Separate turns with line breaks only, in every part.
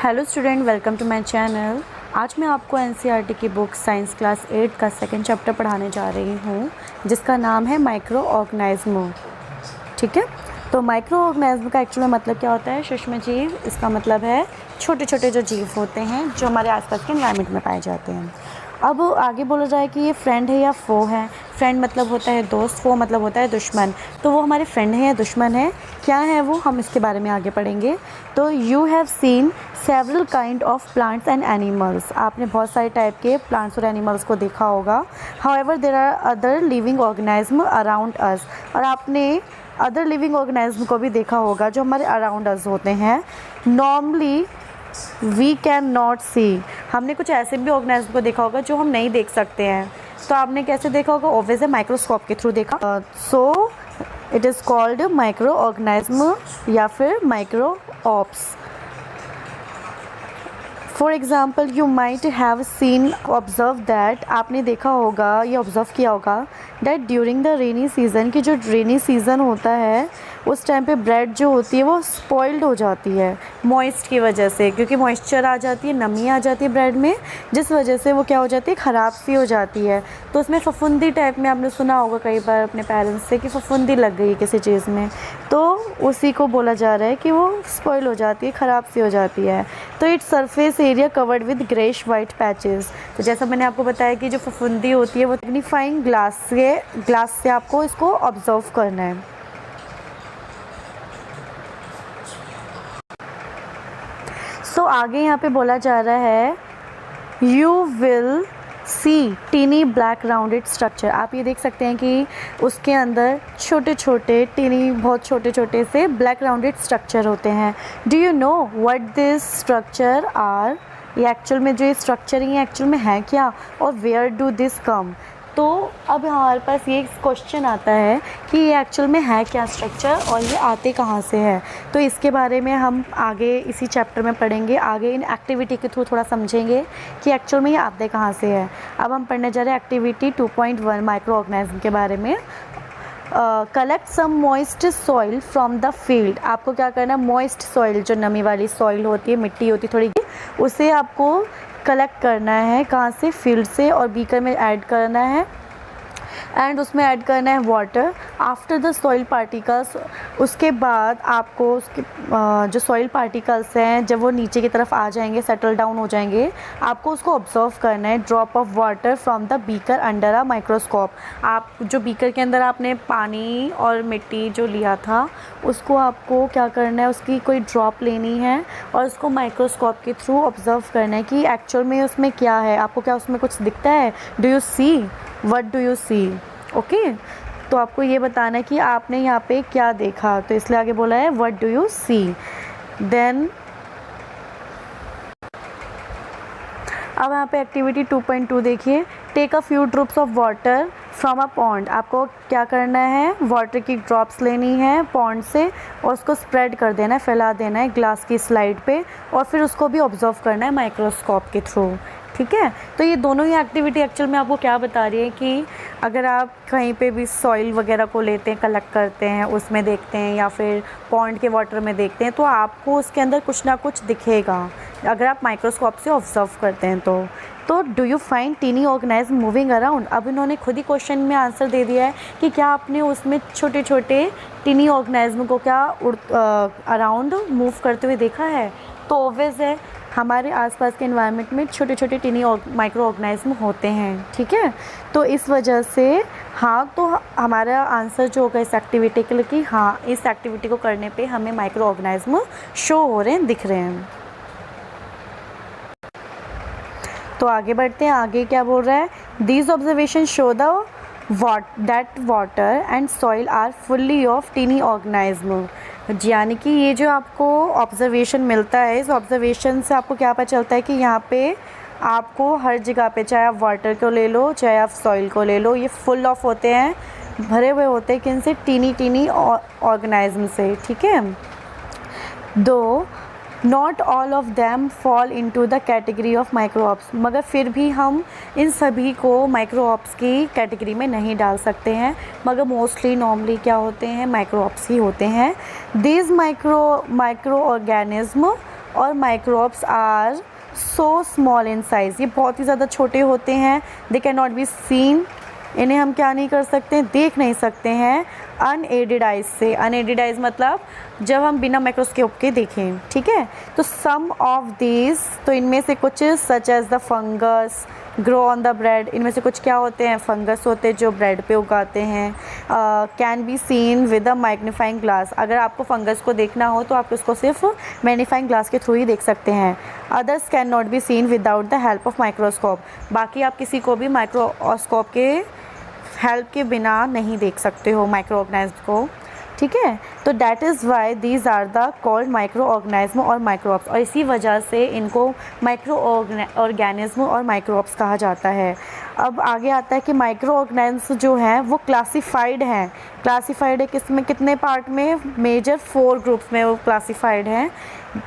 Hello student, welcome to my channel. आज मैं आपको एनसीईआरटी की बुक साइंस क्लास 8 का सेकंड चैप्टर पढ़ाने जा रही हूँ, जिसका नाम है माइक्रो ऑर्गेनिज्म। ठीक है, तो माइक्रो ऑर्गेनिज्म का एक्चुअल में मतलब क्या होता है? सूक्ष्म जीव। इसका मतलब है छोटे छोटे जो जीव होते हैं जो हमारे आसपास के एनवायरनमेंट में पाए जाते हैं। अब आगे बोला जाए कि ये फ्रेंड है या फो है। फ्रेंड मतलब होता है दोस्त, फो मतलब होता है दुश्मन। तो वो हमारे फ्रेंड है या दुश्मन है, क्या है वो, हम इसके बारे में आगे पढ़ेंगे। तो you have seen several kind of plants and animals. आपने बहुत सारे टाइप के प्लांट्स और एनिमल्स को देखा होगा। However there are other living organism around us. और आपने अदर लिविंग ऑर्गेनिज्म को भी देखा होगा जो हमारे अराउंड अस होते हैं। नॉर्मली वी कैन नॉट सी। हमने कुछ ऐसे भी ऑर्गेनिज्म को देखा होगा जो हम नहीं देख सकते हैं। तो आपने कैसे देखा होगा? ऑब्वियस है, माइक्रोस्कोप के थ्रू देखा। So it is called micro organism या फिर micro ops. For example you might have seen observe that. आपने देखा होगा, ये ऑब्ज़र्व किया होगा that during the rainy season, कि जो रेनी सीज़न होता है उस टाइम पे ब्रेड जो होती है वो स्पॉइल्ड हो जाती है मॉइस्ट की वजह से, क्योंकि मॉइस्चर आ जाती है, नमी आ जाती है ब्रेड में, जिस वजह से वो क्या हो जाती है, ख़राब सी हो जाती है। तो उसमें फफूंदी टाइप में आपने सुना होगा कई बार अपने पेरेंट्स से कि फफूंदी लग गई किसी चीज़ में, तो उसी को बोला जा रहा है कि वो स्पॉइल हो जाती है, ख़राब सी हो जाती है। तो its surface area covered with greyish white patches. तो जैसा मैंने आपको बताया कि जो फफूंदी होती है वो मैग्नीफाइंग ग्लास से आपको इसको ऑब्जर्व करना है। सो आगे यहाँ पे बोला जा रहा है you will see tiny black rounded structure. आप ये देख सकते हैं कि उसके अंदर छोटे छोटे टीनी, बहुत छोटे छोटे से ब्लैक राउंडेड स्ट्रक्चर होते हैं। Do you know what this structure are? ये एक्चुअल में जो ये स्ट्रक्चर है ये एक्चुअल में है क्या, और वेयर डू दिस कम? तो अब हमारे पास ये क्वेश्चन आता है कि ये एक्चुअल में है क्या स्ट्रक्चर और ये आते कहाँ से है। तो इसके बारे में हम आगे इसी चैप्टर में पढ़ेंगे, आगे इन एक्टिविटी के थ्रू थोड़ा समझेंगे कि एक्चुअल में ये आते कहाँ से है। अब हम पढ़ने जा रहे हैं एक्टिविटी 2.1 माइक्रो ऑर्गेनिज्म के बारे में। Collect some moist soil from the field. आपको क्या करना है, मॉइस्ट सॉइल, जो नमी वाली सॉइल होती है, मिट्टी होती है थोड़ी, उसे आपको कलेक्ट करना है। कहाँ से? फील्ड से। और बीकर में ऐड करना है एंड उसमें ऐड करना है water. After the soil particles, उसके बाद आपको उसके जो सॉइल पार्टिकल्स हैं जब वो नीचे की तरफ आ जाएंगे, सेटल डाउन हो जाएंगे, आपको उसको ऑब्जर्व करना है। Drop of water from the beaker under a microscope. आप जो बीकर के अंदर आपने पानी और मिट्टी जो लिया था उसको आपको क्या करना है, उसकी कोई ड्रॉप लेनी है और उसको माइक्रोस्कोप के थ्रू ऑब्जर्व करना है कि एक्चुअल में उसमें क्या है। आपको क्या उसमें कुछ दिखता है? Do you see? What do you see? Okay, तो आपको ये बताना है कि आपने यहाँ पे क्या देखा, तो इसलिए आगे बोला है what do you see. Then अब यहाँ पे एक्टिविटी 2.2 देखिए। Take a few drops of water from a pond. आपको क्या करना है, वाटर की ड्रॉप्स लेनी है पॉन्ड से और उसको स्प्रेड कर देना है, फैला देना है ग्लास की स्लाइड पे, और फिर उसको भी ऑब्जर्व करना है माइक्रोस्कोप के थ्रू। ठीक है, तो ये दोनों ही एक्टिविटी एक्चुअल में आपको क्या बता रही है कि अगर आप कहीं पे भी सॉइल वगैरह को लेते हैं, कलेक्ट करते हैं, उसमें देखते हैं या फिर पॉन्ड के वाटर में देखते हैं, तो आपको उसके अंदर कुछ ना कुछ दिखेगा अगर आप माइक्रोस्कोप से ऑब्जर्व करते हैं। तो do you find tiny organism moving around? अब इन्होंने खुद ही क्वेश्चन में आंसर दे दिया है कि क्या आपने उसमें छोटे छोटे टीनी ऑर्गेनिज्म को क्या अराउंड मूव करते हुए देखा है? तो ऑब्वियस है, हमारे आसपास के एनवायरनमेंट में छोटे छोटे टीनी माइक्रो ऑर्गेनिज्म होते हैं। ठीक है, तो इस वजह से हाँ, तो हमारा आंसर जो होगा इस एक्टिविटी के लिए कि हाँ, इस एक्टिविटी को करने पे हमें माइक्रो ऑर्गेनिज्म शो हो रहे हैं, दिख रहे हैं। तो आगे बढ़ते हैं, आगे क्या बोल रहा है? These observation show the that water and soil are fully of tiny organism. यानी कि ये जो आपको ऑब्जर्वेशन मिलता है, इस ऑब्जर्वेशन से आपको क्या पता चलता है कि यहाँ पे आपको हर जगह पे, चाहे आप वाटर को ले लो चाहे आप सॉइल को ले लो, ये फुल ऑफ होते हैं, भरे हुए होते हैं किन से? टीनी टीनी ऑर्गेनिज्म से। ठीक है, though not all of them fall into the category of microbes, मगर फिर भी हम इन सभी को माइक्रोऑप्स की कैटेगरी में नहीं डाल सकते हैं, मगर मोस्टली नॉर्मली क्या होते हैं, माइक्रोऑप्स ही होते हैं। दीज माइक्रो ऑर्गेनिज्म और microbes are so small in size, ये बहुत ही ज़्यादा छोटे होते हैं। They can not be seen, इन्हें हम क्या नहीं कर सकते, देख नहीं सकते हैं अनएडेड आइज से। अनएडेड आइज मतलब जब हम बिना माइक्रोस्कोप के देखें, ठीक है। तो सम ऑफ दीज, तो इनमें से कुछ such as the fungus grow on the bread, इनमें से कुछ क्या होते हैं, फंगस होते हैं जो ब्रेड पे उगाते हैं। Can be seen with a magnifying glass, अगर आपको फंगस को देखना हो तो आप उसको सिर्फ मैग्नीफाइंग ग्लास के थ्रू ही देख सकते हैं। Others can not be scene without the help of microscope, बाकी आप किसी को भी माइक्रोस्कोप के हेल्प के बिना नहीं देख सकते हो माइक्रो ऑर्गेनिज्म को, ठीक है। तो that is why these are the called micro organism और माइक्रोब्स, और इसी वजह से इनको माइक्रो ऑर्गेनिज्म और माइक्रोब्स कहा जाता है। अब आगे आता है कि माइक्रो ऑर्गेनिज्म जो हैं वो क्लासिफाइड हैं। क्लासिफाइड है किसमें, कितने पार्ट में, मेजर 4 ग्रुप्स में वो क्लासिफाइड हैं।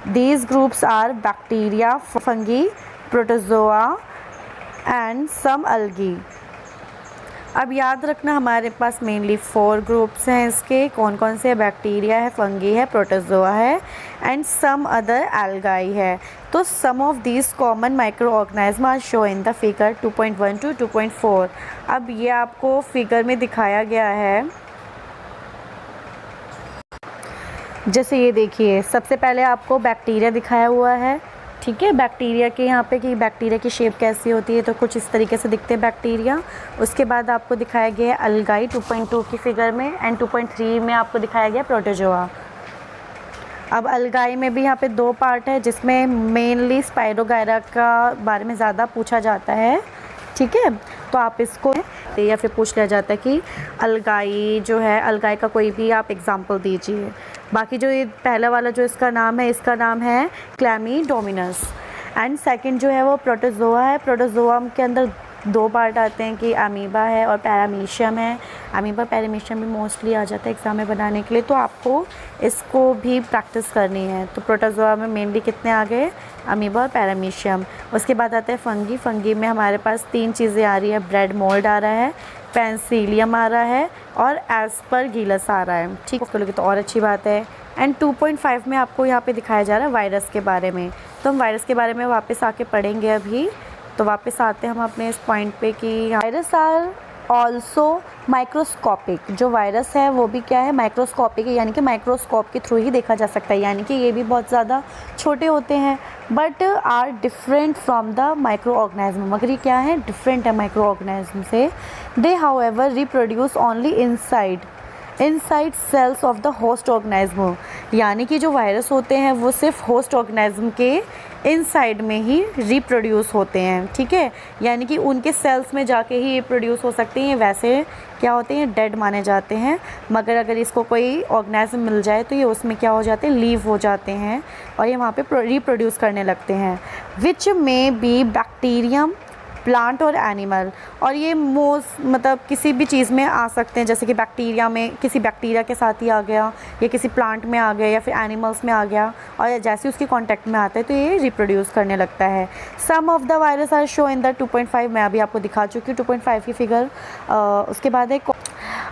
These groups are bacteria, fungi, protozoa and some algae. अब याद रखना हमारे पास मेनली 4 ग्रुप्स हैं इसके, कौन कौन से, बैक्टीरिया है, फंगी है, प्रोटोजोआ है एंड सम अदर एल्गाई है। तो some of these common microorganism are shown in the figure 2.1 to 2.4। अब ये आपको फिगर में दिखाया गया है, जैसे ये देखिए, सबसे पहले आपको बैक्टीरिया दिखाया हुआ है, ठीक है। बैक्टीरिया के यहाँ पे कि बैक्टीरिया की शेप कैसी होती है, तो कुछ इस तरीके से दिखते हैं बैक्टीरिया। उसके बाद आपको दिखाया गया है अलगाई 2.2 की फिगर में, एंड 2.3 में आपको दिखाया गया प्रोटोजोआ। अब अलगाई में भी यहाँ पे 2 पार्ट है, जिसमें मेनली स्पाइरोगायरा का बारे में ज़्यादा पूछा जाता है, ठीक है। तो आप इसको या फिर पूछ लिया जाता है कि अलगाई जो है, अलगाई का कोई भी आप एग्जाम्पल दीजिए। बाकी जो ये पहला वाला जो इसका नाम है, इसका नाम है क्लैमीडोमोनास। एंड सेकंड जो है वो प्रोटोजोआ है। प्रोटोजोआ के अंदर 2 पार्ट आते हैं कि अमीबा है और पैरामीशियम है। अमीबा पैरामीशियम भी मोस्टली आ जाता है एग्ज़ाम में बनाने के लिए, तो आपको इसको भी प्रैक्टिस करनी है। तो प्रोटोजोआ में मेनली कितने आ गए, अमीबा और पैरामीशियम। उसके बाद आता है फंगी। फंगी में हमारे पास 3 चीज़ें आ रही है, ब्रेड मोल्ड आ रहा है, पेंसिलियम आ रहा है और एस्परगिलस आ रहा है, ठीक। उसको लेके तो और अच्छी बात है। एंड 2.5 में आपको यहाँ पे दिखाया जा रहा है वायरस के बारे में। तो हम वायरस के बारे में वापस आके पढ़ेंगे अभी। तो वापस आते हैं हम अपने इस पॉइंट पे कि वायरस आर ऑल्सो माइक्रोस्कोपिक। जो वायरस है वो भी क्या है, माइक्रोस्कोपिक है, यानी कि माइक्रोस्कोप के थ्रू ही देखा जा सकता है, यानी कि ये भी बहुत ज़्यादा छोटे होते हैं, but are different from the microorganism. मगर ये क्या है, डिफरेंट है माइक्रो ऑर्गेनिज्म से। They however reproduce only inside cells of the host organism, यानी कि जो वायरस होते हैं वो सिर्फ होस्ट ऑर्गेनिज्म के इनसाइड में ही रिप्रोड्यूस होते हैं, ठीक है। यानी कि उनके सेल्स में जाके ही रिप्रोड्यूस हो सकते हैं। वैसे क्या होते हैं, डेड माने जाते हैं, मगर अगर इसको कोई ऑर्गेनिज्म मिल जाए तो ये उसमें क्या हो जाते हैं, लीव हो जाते हैं और ये वहाँ पे रिप्रोड्यूस करने लगते हैं। विच में बी बैक्टीरियम, प्लांट और एनिमल। और ये मतलब किसी भी चीज़ में आ सकते हैं, जैसे कि बैक्टीरिया में किसी बैक्टीरिया के साथ ही आ गया, या किसी प्लांट में आ गया, या फिर एनिमल्स में आ गया, और जैसे उसके कांटेक्ट में आता है तो ये रिप्रोड्यूस करने लगता है। Some of the virus are shown in the 2.5, मैं अभी आपको दिखा चुकी हूँ 2.5 की फिगर। उसके बाद एक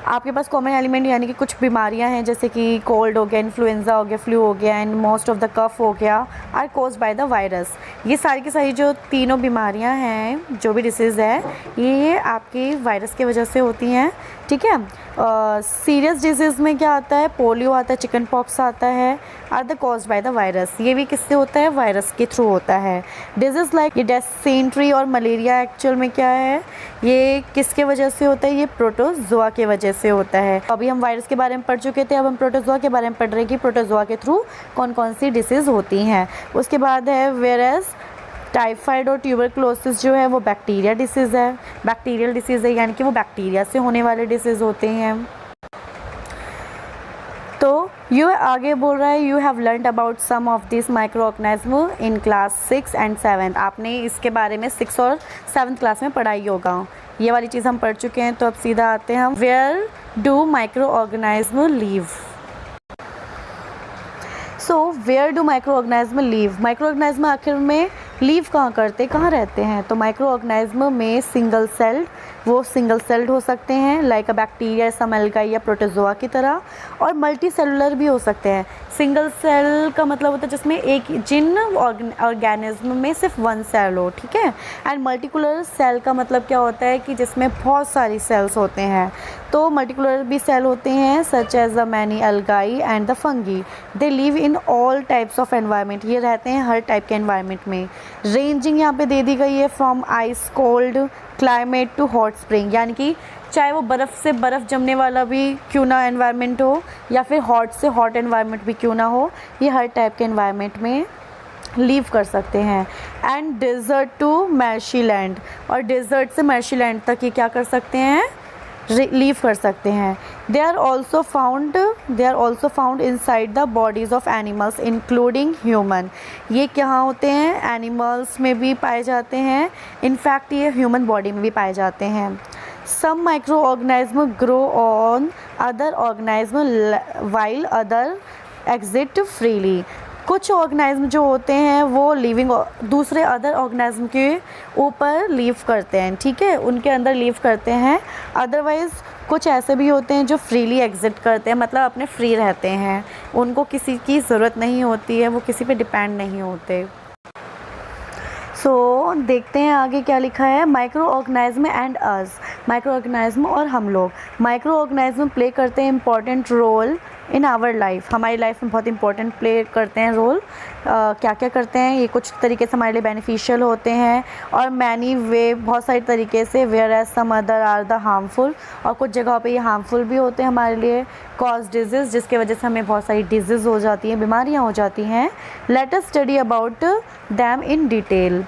आपके पास कॉमन एलिमेंट, यानी कि कुछ बीमारियां हैं जैसे कि कोल्ड हो गया, इन्फ्लुएंजा हो गया, फ्लू हो गया and most of the cough हो गया, are caused by the virus. ये सारी की सारी जो तीनों बीमारियां हैं, जो भी डिसीज़ है, ये आपकी वायरस की वजह से होती हैं, ठीक है। सीरियस डिजीज़ में क्या आता है, पोलियो आता है, चिकन पॉक्स आता है, are the caused by the virus. ये भी किससे होता है, वायरस के थ्रू होता है। डिजीज़ लाइक ये डिसेंट्री और मलेरिया एक्चुअल में क्या है, ये किसके वजह से होता है, ये प्रोटोजोआ के वजह से होता है। अभी हम वायरस के बारे में पढ़ चुके थे, अब हम प्रोटोजोआ के बारे में पढ़ रहे हैं कि प्रोटोजोआ के थ्रू कौन कौन सी डिसीज़ होती हैं। उसके बाद है वेरस टाइफाइड और ट्यूबरक्लोसिस जो है वो बैक्टीरिया डिसीज़ है, बैक्टीरियल डिसीज़ है, यानी कि वो बैक्टीरिया से होने वाले डिसीज़ होते हैं। तो यू आगे बोल रहा है, you have learned about some of this micro organism in class 6 and 7। आपने इसके बारे में 6 और 7 क्लास में पढ़ाई होगा। ये वाली चीज़ हम पढ़ चुके हैं। तो अब सीधा आते हैं हम, where do micro organism live. So where do micro organism live, micro organism आखिर में लीव कहाँ करते, कहाँ रहते हैं। तो माइक्रो ऑर्गेनिज्म में सिंगल सेल्ड वो सिंगल सेल्ड हो सकते हैं like a bacteria, some algae या प्रोटोजोआ की तरह, और मल्टी सेलुलर भी हो सकते हैं। सिंगल सेल का मतलब होता है जिसमें एक जिन ऑर्गेनिज्म में सिर्फ वन सेल हो, ठीक है। एंड मल्टीकुलर सेल का मतलब क्या होता है कि जिसमें बहुत सारी सेल्स होते हैं। तो मल्टीकुलर भी सेल होते हैं such as the many algae and the fungi. They live in all types of environment, ये रहते हैं हर टाइप के एनवायरनमेंट में। रेंजिंग यहाँ पे दे दी गई है from ice cold climate to hot spring, यानी कि चाहे वो बर्फ़ से बर्फ़ जमने वाला भी क्यों ना एनवायरनमेंट हो या फिर हॉट से हॉट एनवायरनमेंट भी क्यों ना हो, ये हर टाइप के एनवायरनमेंट में लीव कर सकते हैं। एंड डेजर्ट टू मैर्शी लैंड, और डेजर्ट से मैर्शी लैंड तक ये क्या कर सकते हैं, लीव कर सकते हैं। They are also found inside the bodies of animals including human. ये कहाँ होते हैं, एनिमल्स में भी पाए जाते हैं, इनफैक्ट ये ह्यूमन बॉडी में भी पाए जाते हैं। Some micro organism grow on other organism while other exist freely. कुछ ऑर्गेनिज्म जो होते हैं वो लिविंग दूसरे अदर ऑर्गेनिज्म के ऊपर लीव करते हैं, ठीक है, उनके अंदर लीव करते हैं। अदरवाइज़ कुछ ऐसे भी होते हैं जो फ्रीली एग्जिट करते हैं, मतलब अपने फ्री रहते हैं, उनको किसी की ज़रूरत नहीं होती है, वो किसी पे डिपेंड नहीं होते। सो देखते हैं आगे क्या लिखा है। Micro organism and us, micro organism और हम लोग। माइक्रो ऑर्गेनिज्म प्ले करते हैं important role in our life, हमारी लाइफ में बहुत इंपॉर्टेंट प्ले करते हैं रोल। क्या क्या करते हैं, ये कुछ तरीके से हमारे लिए बेनिफिशियल होते हैं और मैनी वे, बहुत सारी तरीके से, whereas some other are the harmful, और कुछ जगहों पे ये हार्मफुल भी होते हैं हमारे लिए। कॉज डिजीज़, जिसके वजह से हमें बहुत सारी डिजीज़ हो जाती हैं, बीमारियाँ हो जाती हैं। Let us study about them in detail.